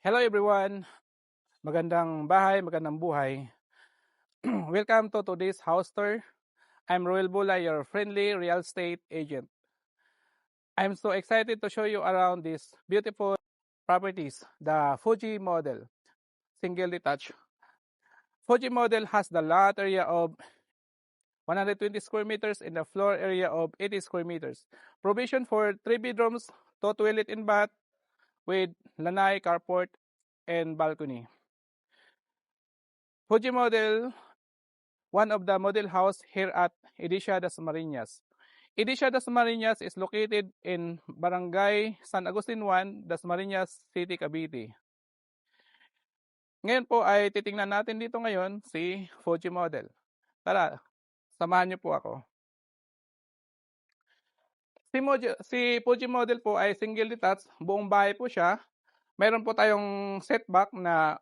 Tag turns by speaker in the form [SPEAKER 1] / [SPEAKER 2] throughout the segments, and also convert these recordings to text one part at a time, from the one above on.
[SPEAKER 1] Hello everyone! Magandang bahay, magandang buhay. Welcome to today's house tour. I'm Roel Bula, your friendly real estate agent. I'm so excited to show you around these beautiful properties, the Fuji model, single detached. Fuji model has the lot area of 120 square meters and the floor area of 80 square meters. Provision for 3 bedrooms, 2 toilet and bath with lanai, carport, and balcony. Fuji model, one of the model house here at Edisha das Marinas. Edisha das Marinas is located in Barangay San Agustin 1, Das Marinas City, Cavite. Ngayon po ay titingnan natin dito ngayon si Fuji model. Tara, samahan niyo po ako. Si Fuji model po ay single detached, buong bahay po siya. Mayroon po tayong setback na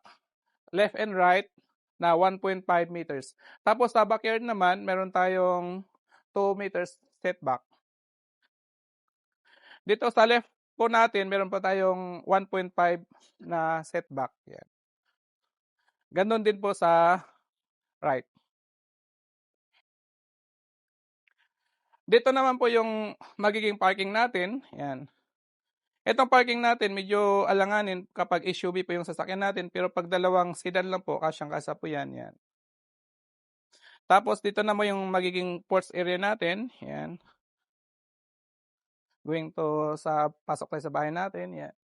[SPEAKER 1] left and right na 1.5 meters. Tapos sa backyard naman, meron tayong 2 meters setback. Dito sa left po natin, meron po tayong 1.5 na setback. Yan. Ganon din po sa right. Dito naman po yung magiging parking natin. Yan. Itong parking natin, medyo alanganin kapag SUV po yung sasakyan natin. Pero pag dalawang sedan lang po, kasyang-kasa po yan. Yan. Tapos dito naman yung magiging porch area natin. Yan. Going to sa pasok tayo sa bahay natin. Yan.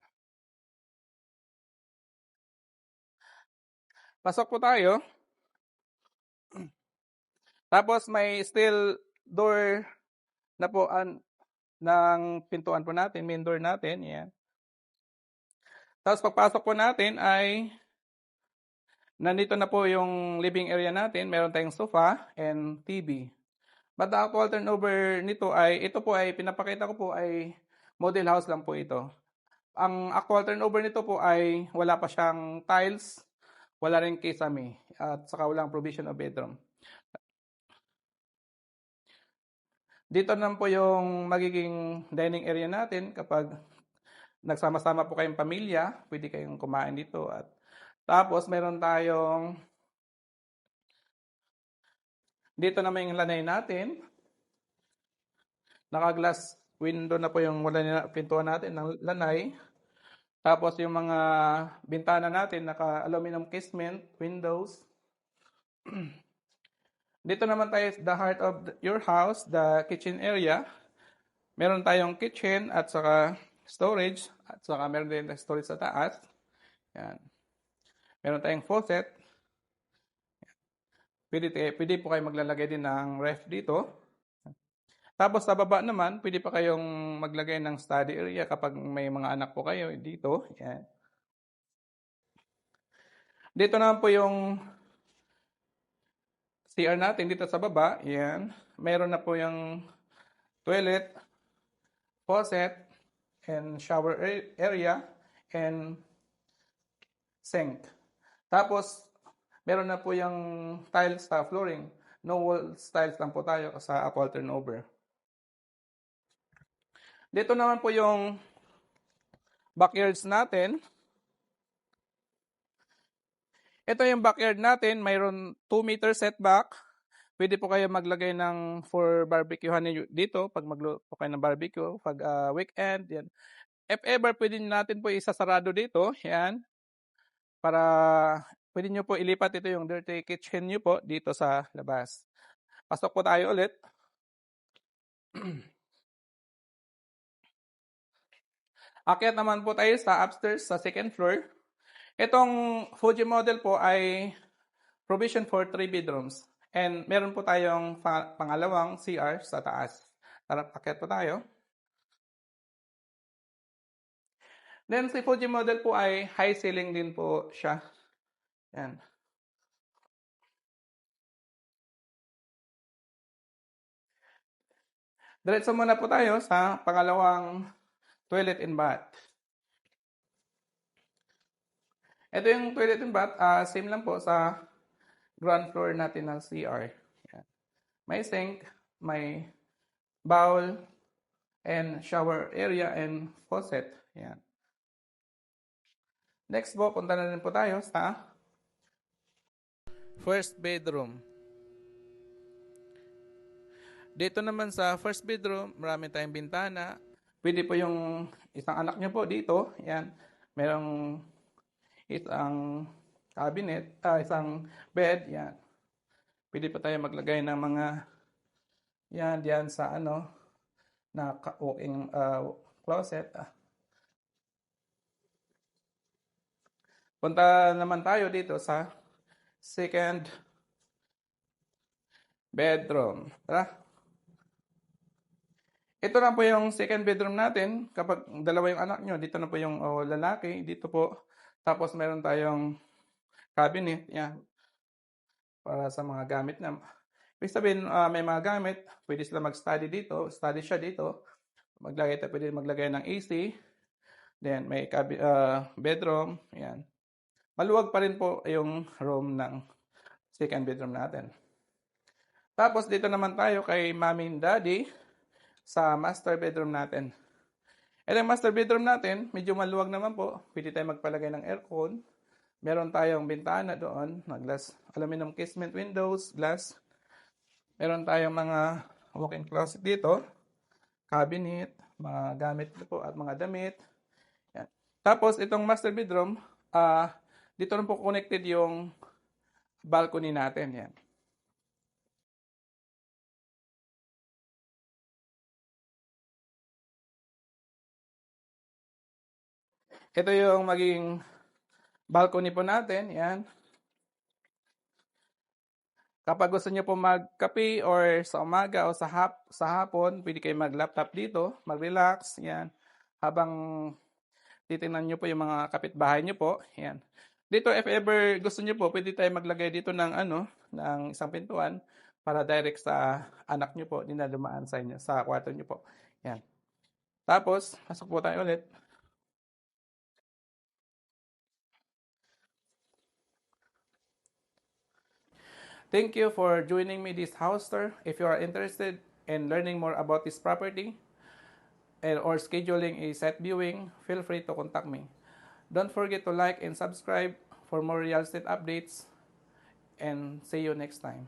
[SPEAKER 1] Pasok po tayo. Tapos may steel door na po ng pintuan po natin, main door natin. Yan. Tapos pagpasok po natin ay nandito na po yung living area natin. Meron tayong sofa and TV. But the actual turnover nito ay, ito po ay pinapakita ko po ay model house lang po ito. Ang actual turnover nito po ay wala pa siyang tiles, wala rin kisame, at saka walang provision of bedroom. Dito naman po yung magiging dining area natin kapag nagsama-sama po kayong pamilya, pwede kayong kumain dito. At tapos meron tayong dito naman yung lanay natin. Naka-glass window na po yung pintuan natin ng lanay. Tapos yung mga bintana natin, naka-aluminum casement, windows. Dito naman tayo the heart of your house, the kitchen area. Meron tayong kitchen at saka storage at saka meron din storage sa taas. Yan. Meron tayong faucet. Pwede po kayo maglalagay din ng ref dito. Tapos sa baba naman, pwede pa kayong maglagay ng study area kapag may mga anak po kayo dito. Yan. Dito naman po yung CR natin dito sa baba. Yan. Meron na po yung toilet, faucet, and shower area, and sink. Tapos, meron na po yung tiles sa flooring. No wall tiles lang po tayo sa actual turnover. Dito naman po yung backyards natin. Ito yung backyard natin. Mayroon 2 meter setback. Pwede po kayo maglagay ng for barbecuehan dito pag magluto po kayo ng barbecue. Pag weekend, yan. If ever, pwede natin po isasarado dito. Yan. Para pwede nyo po ilipat ito yung dirty kitchen nyo po dito sa labas. Pasok po tayo ulit. Akyat naman po tayo sa upstairs sa second floor. Itong Fuji model po ay provision for 3 bedrooms. And meron po tayong pangalawang CR sa taas. Tara, akyat po tayo. Then si Fuji model po ay high ceiling din po siya. Yan. Diretso muna po tayo sa pangalawang toilet and bath. Ito yung toilet and bath, same lang po sa ground floor natin ng CR. Yan. May sink, may bowl, and shower area and faucet. Yan. Next po, punta na rin po tayo sa first bedroom. Dito naman sa first bedroom, marami tayong bintana. Pwede po yung isang anak nyo po dito. Yan. Merong isang cabinet, isang bed. Yan. Pwede po tayo maglagay ng mga yan diyan sa ano na walk-in closet. Punta naman tayo dito sa second bedroom. Tara. Ito na po yung second bedroom natin. Kapag dalawa yung anak nyo, dito na po yung lalaki. Dito po. Tapos meron tayong cabinet. Yan. Para sa mga gamit na. Ibig sabihin, may mga gamit. Pwede sila mag-study dito. Study siya dito. Pwede maglagay ng AC. Then may bedroom. Yan. Maluwag pa rin po yung room ng second bedroom natin. Tapos dito naman tayo kay mommy and daddy sa master bedroom natin. Ito yung master bedroom natin, medyo maluwag naman po. Pwede tayo magpalagay ng aircon. Meron tayong bintana doon, glass, aluminum casement windows, glass. Meron tayong mga walk-in closet dito, cabinet, mga gamit po at mga damit. Yan. Tapos itong master bedroom, dito rin po connected yung balcony natin. Yan. Ito yung maging balcony po natin. Yan. Kapag gusto niyo po magkape or sa umaga o sa hapon, pwede kayo mag-laptop dito, mag-relax. Yan. Habang titingnan niyo po yung mga kapitbahay niyo po. Yan. Dito, if ever gusto niyo po, pwede tayo maglagay dito ng ng isang pintuan para direct sa anak niyo po, hindi na dumaan sa inyo, sa kwarto niyo po. Yan. Tapos, pasok po tayo ulit. Thank you for joining me this house tour. If you are interested in learning more about this property or scheduling a site viewing, feel free to contact me. Don't forget to like and subscribe for more real estate updates, and see you next time.